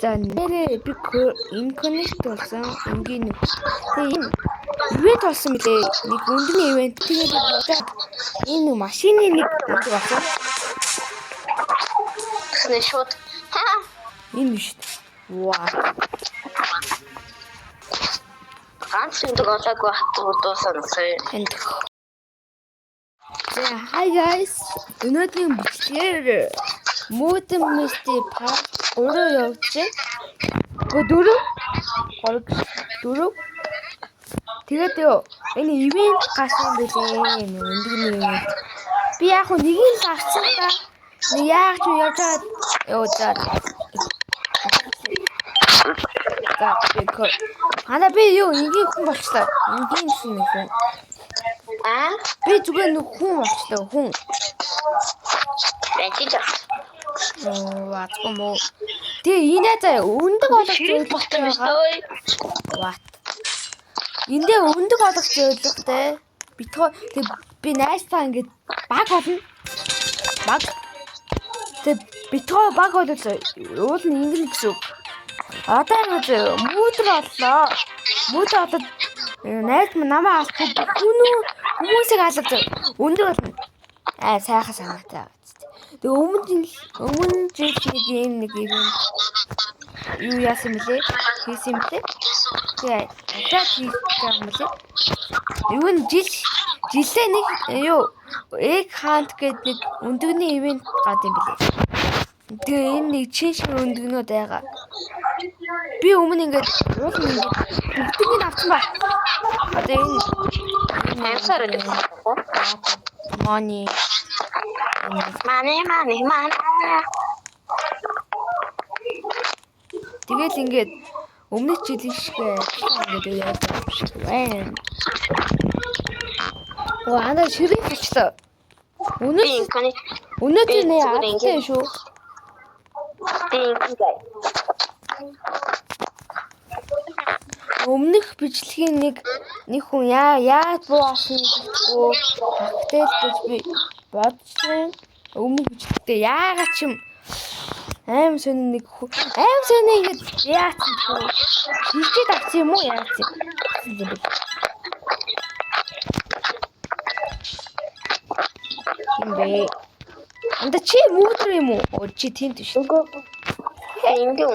За нэрээ би инконнект болсон энгийн нэг. Тэгээ энэ ивент болсон мөлий. Нэг өндөрний ивент. Тэгээд энэ машины нэг өндөр болсон. Тэсний шууд. Энэ биш. Вау. Ганц өндөг олоогүй хатуудсан And hi guys. Өнөөдрийн бичлэгээр Modern Mystery Park 3 явж байна. 4. Тэгээд энэ ивент гасан билээ. Өндөгний ивент. Би яг нэг нь авсан та. Нэг яаж ч явж байгаа. Ана би юу ингийн хүн болчлаа. Ингийн хүн. Би зүгээр нэг хүн болчлаа. Хүн. Вау. Тэгээ энэ заа өндөг олох зөвлөгтэй байгаа. What? Эндээ өндөг олох зөвлөгтэй. Би найстаа ингээд баг болно. Баг. Тэгээ битгой баг болоо. Уул нь ингэн гэсэн. Одоо ингэж мүүдэр оллоо. Мүүдэр олоод найз минь намаа алах хүмүүсийг алаад өндөр болно. Сайхан санаатай. Тэгээ өмнө жил нэг юм юу яасан мөлий? Хийсэн мөлий? Тэгээ дахиад хийх юм мөлий? Юу н жилээ нэг юу egg hunt гэдэг нэг өндөгний ивент гад юм билээ. Тэгээ энэ нэг чинь өндөгнүүд байгаа. Би өмнө ингээд бүгдийг авсан ба. Одоо энэ амсаар нэг money. Тэгэл ингээд өмнөх жилийн шиг ингээд яаж байна. Ана ширээ хачлаа. Өнөөдөр нэ авсан шүү. Өмнөх бичлэгийн нэг хүн яаж буусан гэдэггүй хактэлж би бодсон. Өмнөх бичлэгтээ яагаад ч юм аим сонь нэг ингэж яасан бэ? Хилчээд авсан юм уу яасан? Хинбэ. Анда чи мүүдэр юм уу? Чи тийм тийш. Эндүү.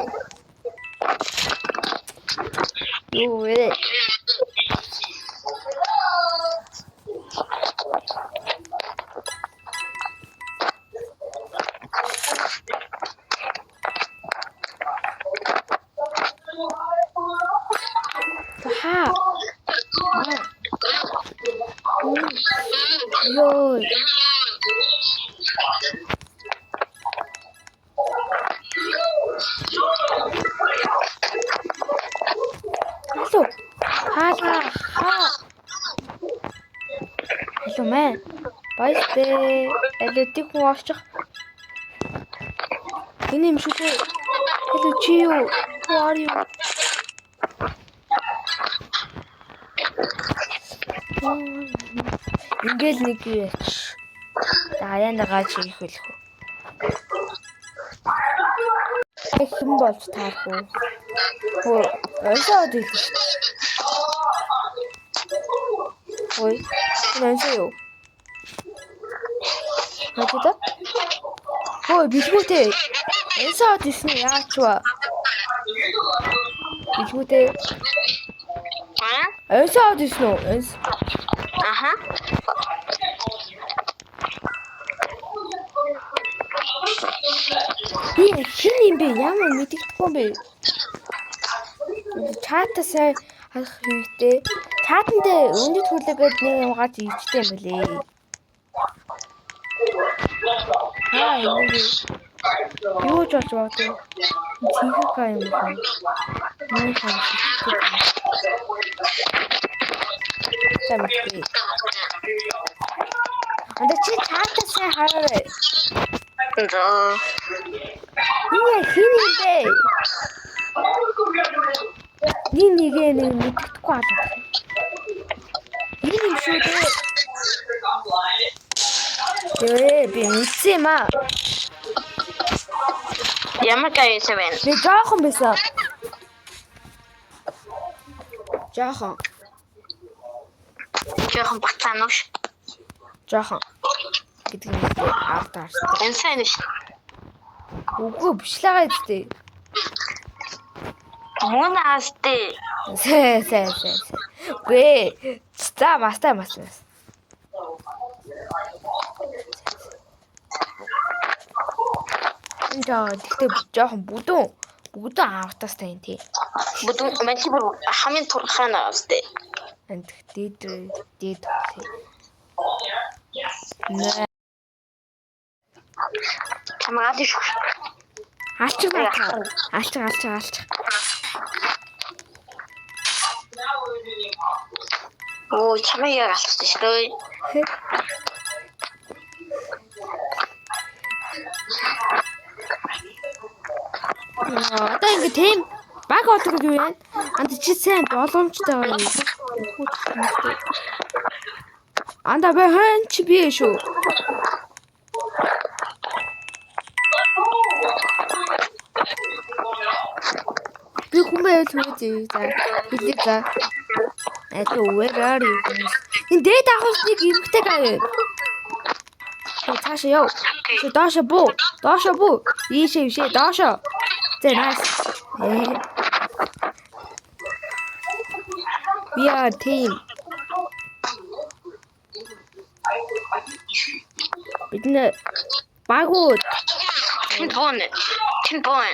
Юу вэ? Йой. Hello man. Баяртай. Элэдик хүн орчих. Энэ юм шүү дээ. Hello чи юу? Who are you? Ингээл нэг яач. Аяанда гаж хийх хэлэх үү. Хэн болж таарах уу? Хөө, ойсоод ийл. Ой, нэнсэё. Хатта? Хөө, бишгүүтэй. Ойсоод исний яач вэ? Бишгүүтэй. Ойсоод иснэ. Аха. Хин юм бэ? Ямар мэддэхгүй юм бэ? Чатасаа харах хэрэгтэй. Чатанд өндөд хүлээгээд нэг юм гаж ичтэй юм билээ. Юу ч болж байгаа. Цэнгэх юм байна. Мөн хаа. Самт. Анда чи чатасаа хараарай. Хин юм бэ? Нэг мэддэхгүй алаа. Энэ юм шүү дээ. Би мэдсэн юм аа. Ямар гайсан бэ? Би жоохон байсан. Жоохон бацаанууш. жоохон гэдэг нь аваад таарсан. Энэ сайн ш. Үгүй биш л байгаа үстэй. Мөн аастай. Сэ. Гүй. За мастай. Энэ тэгтээ жоохон бүгдэн авахтастай юм тий. Будун мантибар хамгийн турхаан аастай. Энд дээд. Нэ. Камаад ш. Алчих. Оо чамайг алчихсан шүү дээ. Одоо ингэ тийм баг одог юу вэ? Анд чи сайн боломжтой байгаа юм. Анда бахан чи би шүү. Би хүмээ түүзээ за. Хэлээ за. Where are you? Энэ дээд ахусныг эмхтэй гавь. Цаашаа яв. Доошо буу. Ийшээ доошо. Зэ nice. We are team. Биднээ багууд. Тин бон.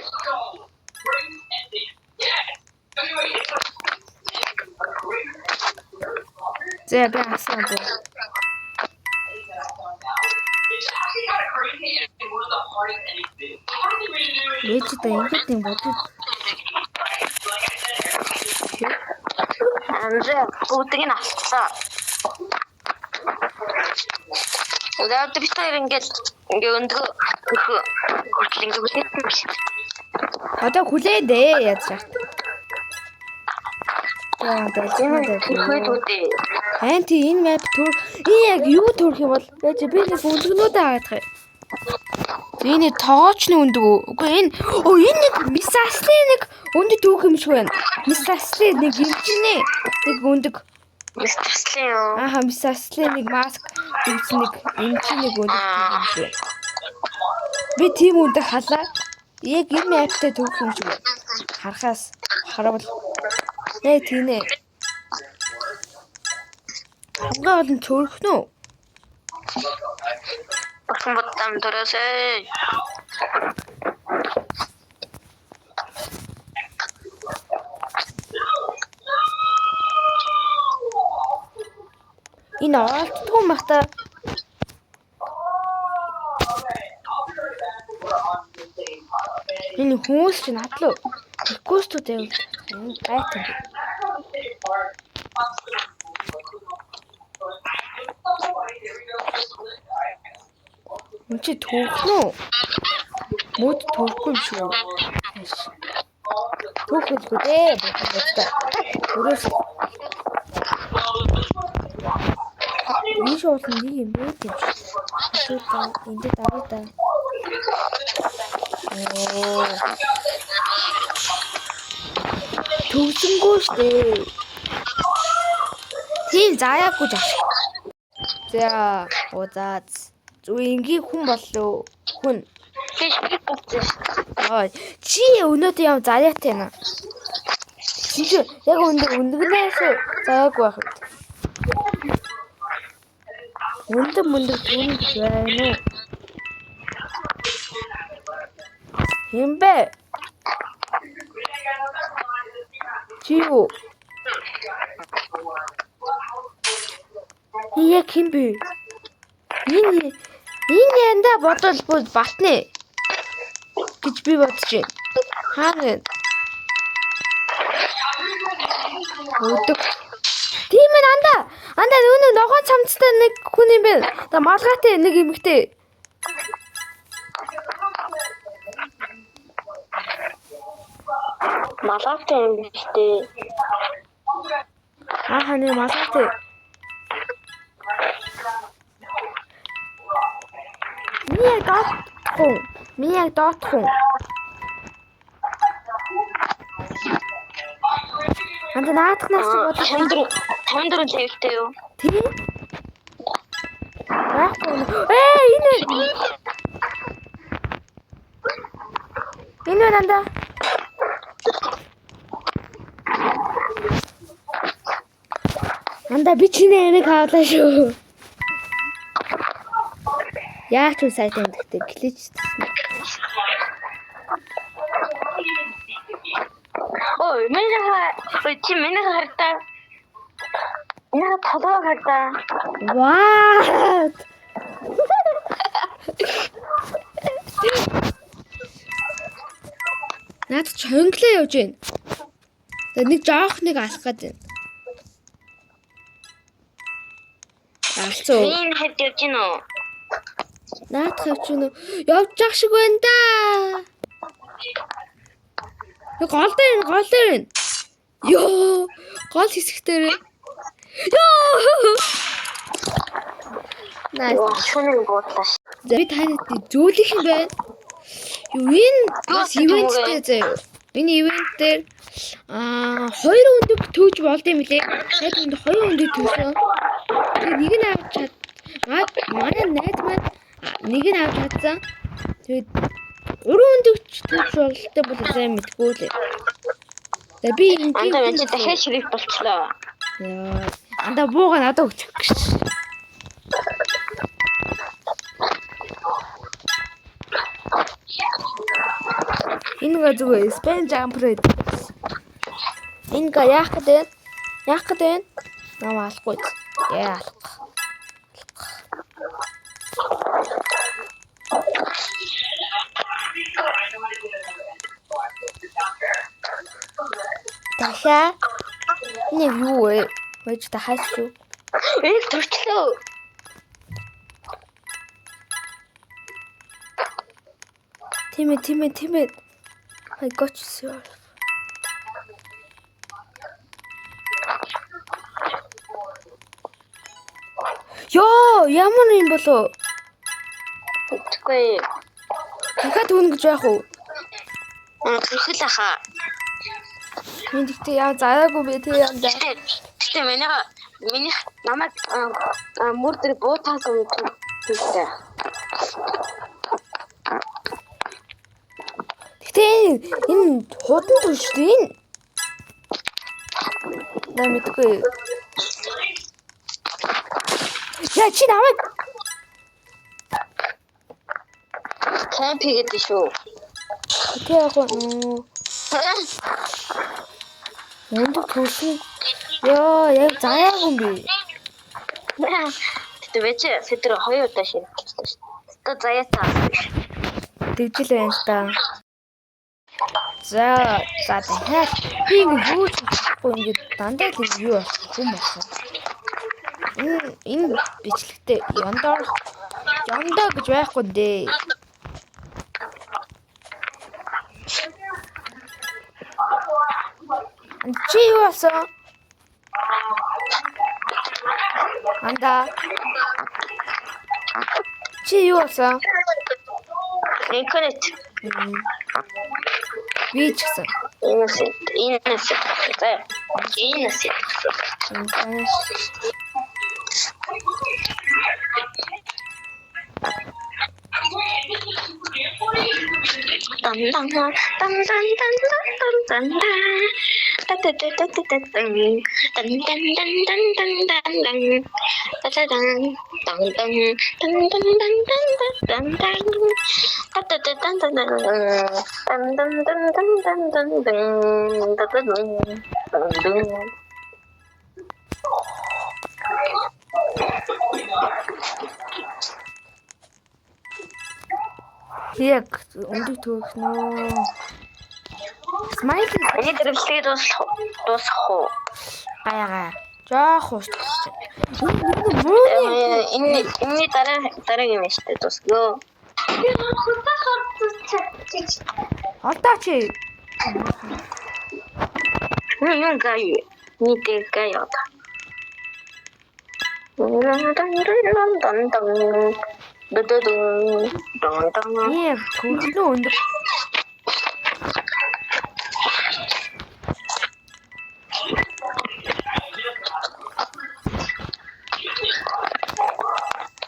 Зэ би асан буу. Ээжтэй ингэж юм бодож. Анзаа бүгдийг нь алцсан. Удаад битээр ингээд өндгөө хүртэл ингээд үлээсэн биш. Одоо хүлээ дээ яаж чад. Анти энэ map тур яг юу төрөх юм бол яаж би нэг өндгнүүдээ хаадах юм. Энэ тоочны өндөг үү? Үгүй энэ нэг мисаслын нэг өндөг түүх юм шиг байна. Мисаслын нэг юмчнээ нэг өндөг. Мисаслын юу? Ааха мисаслын нэг маск үүсэн нэг юмчнээ нэг өндөг юм шиг. Би тийм өндөг халаа. Яг энэ map-тэй түүх юм шиг байна. Харахаас харавал тийнэ. Хангаа олон төрөхнө үү? Бахан бодтам дөрөөсэй. Энэ олдтгүй махта. Энэ хүмүүс чинь надлуу. Густууд юм. Байтан. Чи түүхнүү? Мод түүхгүй юм шүү. Түүхэлгүй дээ. Төрөөс. Ийш уулын нэг юм бэ гэж. Энд даваа. Төвсөнгөө штэ. Тийм заяагүй жаа. За, удаац. Зүүнгийн хүн боллоо. Хүн. Чи өнөөдөр яв заяатай наа. Чи яг өндгнээс заяагүй байх. Өндөг түүний байна уу? Хэмбэ? Чи юу? Яг хэмбэ? Энэ янда бодвол батны гэж би бодож байна. Хаана? Өдөг. Тийм ээ андаа нүүн ногоон цамцтай нэг хүн юм байна. Одоо малгайтай нэг эмэгтэй. Малгайтай юм биш дээ. Ааха нэг малгайтай. Миний доотхон. Анда наадахнаас ч бодлоо. 54 левелтэй юу? Тий. Энэ нанда. Анда би чиний энийг хаалаа шүү. Яач уу сайт юм гэхдээ глич гэсэн. Ой, миний хартаа. Яа толгой хартаа. What? Наад ч хонглоо явж байна. Тэгээд нэг жоохныг алах гээд байна. Алцуу. Миний хэд явж гин үү? Наад хавч нү явж шиг байна да. Гол дээр. Йоо, гол хэсэгтэр. Йоо. Найс. Шүнийг буудлаа. Би танад зөөлөх юм байна. Юу энэ бас ивенттэй заяа. Энэ ивент дээр 2 өндөг төвж болд юм лээ. Яг энд 2 өндөг төвсөн. Тэгээд нэг нь авч чад. Манай найз маань нэг нь авч чадсан. Тэгээд 3 өндөг төвж болтой бол сайн мэдгүй лээ. Тэгээд би энэ дахиад ширик болчлоо. Яа, анда бууга надад өгчих гэж. Энэ зүгээр спен жампред. Энэ яах гэдэг? Намаа алахгүй. Яа алах. Дахиад нэг юу вэ? Мэж та хайсуу. Энийг төрчлөө. Тимээ. I got you, sir. Ёо, ямар юм болоо? Тэггүй. Дахиад түүн гэж байх уу? Төрхөл ахаа. Мэдээ яа заяагүй би тэг юм да. Гэтэ миний намайг мөрдөр буутаасан гэдэг. Гэтэ энэ худан төрш дээ энэ. На мэдгүй. Яа чи намайг кемп хийгээд шүү. Гэтэ яг өндөр төрсөн. Ёо, яг заяагүй би. Гэтэ веч сэдэр 2 удаа ширхчихсэн шүү. Тэ заяатаа. Тэгжил байна та. За дахиад би ингэ юу ч болохгүй ингэ дандаа л юу юм байна. Энэ бичлэгтээ яндаа гэж байхгүй дээ. Чи юу асан? Анда. Чи юу асан? Интернет. Би ч гэсэн. Инээс. Яг өндөр төөх нөө. Смайл энэ дэрвлээ дуусах уу? гаяга. Жоох устгах. Энэ дараагийн мэштэй дуусгөө. Одоо чи юм гай. Нийт гай яа. яг төгөлөө өндөр.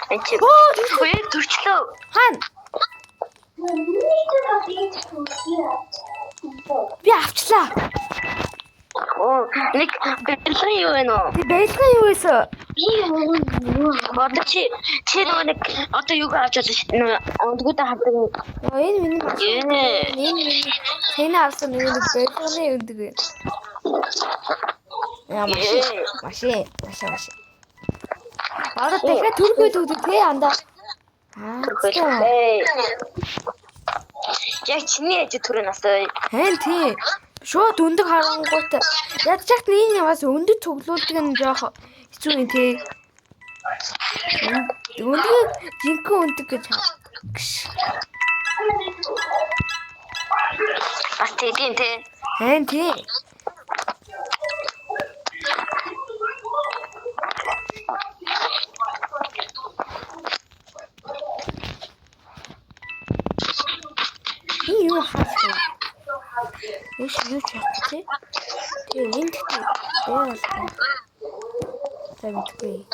Энд чи төрчлөө. Хаана? Би авчлаа. Нэг бэлгэн юу вэ нөө? Би байлгаа юу гэсэн? Одоо чи нөгөө нэг одоо юу авч болно шүү дээ. Ондгуудаа хавдаг. Энэ миний маш. Энэ Тэнэ авсан нэг байлганы өндөг вэ. Яа машин. Одоо дахиад төргөө төгдөг тий андаа. Яг чиний ээж төрөө настай. Хэн тий. Шууд өндөг харангуут ядч чагт энэ бас өндөг цуглуулдаг нь жоох хэцүү юм тий. Өндөг жинхэнэ өндөг гэж бас тийм тий. Хэн тий. Юу хаасан? Юу чагтээ? Тэгээ энд тий.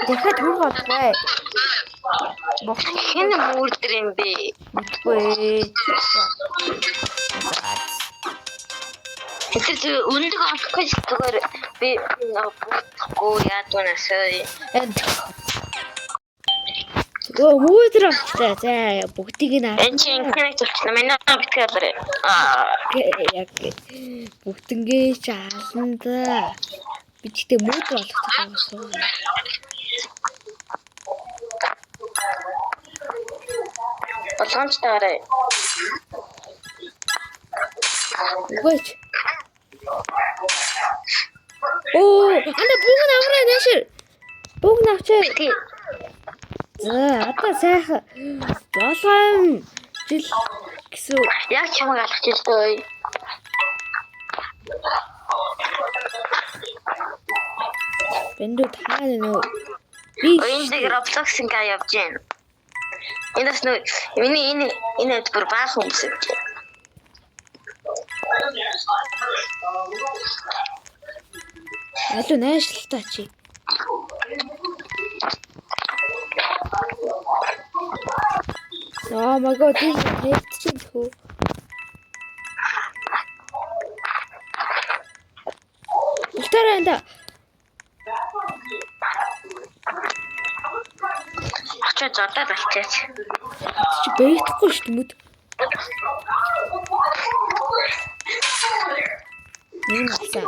Тэгвэл дахиад хөрг болгүй. Хэн мөрдөр юм бэ? Мэдгүй. Тэр өндөг олохгүй зүгээр би болохгүй яадуунасаа. Мөөдөр авчихлаа. За бүгдийг нь Энд чи интернет болчихно. Манай битгэр бэрэ. яг бүгднгээ ч аална да. Би тэгтээ мөөдөр олох гэсэн. Болгоомж таарай. Гойч. Ана бүгд авраа нэшэр. Бүгд авчаа. За одоо сайхан болгоом жил гэсэн. Яг чамайг алах жилдээ. Бэндүү таана нөө. Би Энд Roblox ингээ явж байна. Эндээс нөө миний энэ бүр баахан хүмүүс явж байна. Алуу найшлалтаа чи. Oh my god, this is heftig hoo. Устаранда. Ачаа зодоод болчихооч. Чи бэйдэхгүй шүү дээ. Нэг авсан.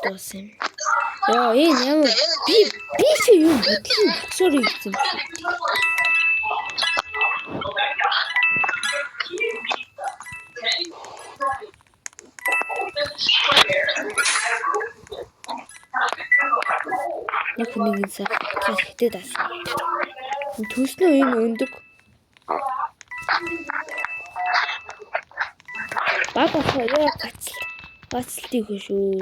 Гайхадсан. Яа, энэ ямар би чи юу бодлоо sorry гэсэн. Яг нэг цаг хитэд асан. Төснөө энэ өндөг. Бага яа гацлтыг шүү.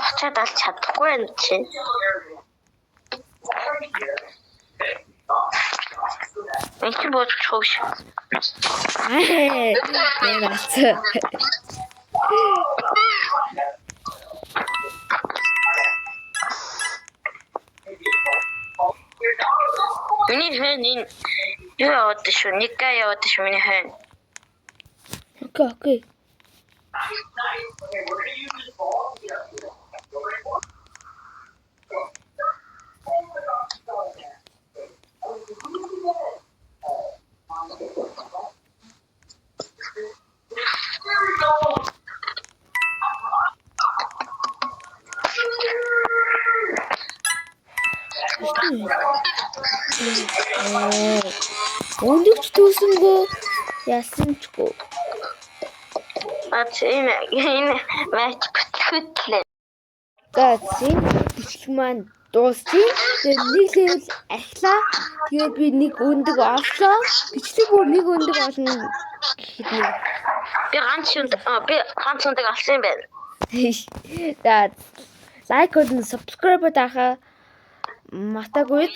Ачаад алж чадахгүй юм чи. Энд бод чууш. Яагаад? Миний хэн юу яваад шүү? Никка яваад шүү миний хэн. Окей. Өндөгч төсөнгөө яасан ч гоо. Энэ матч бүтлээ. За энэ бичлэг маань дуусчих. Тэгээд нэг левел ахлаа. Тэгээд би нэг өндөг оллоо. Бичлэг бүр нэг өндөг олно гэхэд нэг Би ганц өндөг олсон юм байна. за лайк болон subscribe даахаа матаггүй.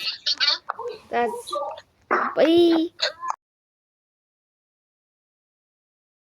За бай.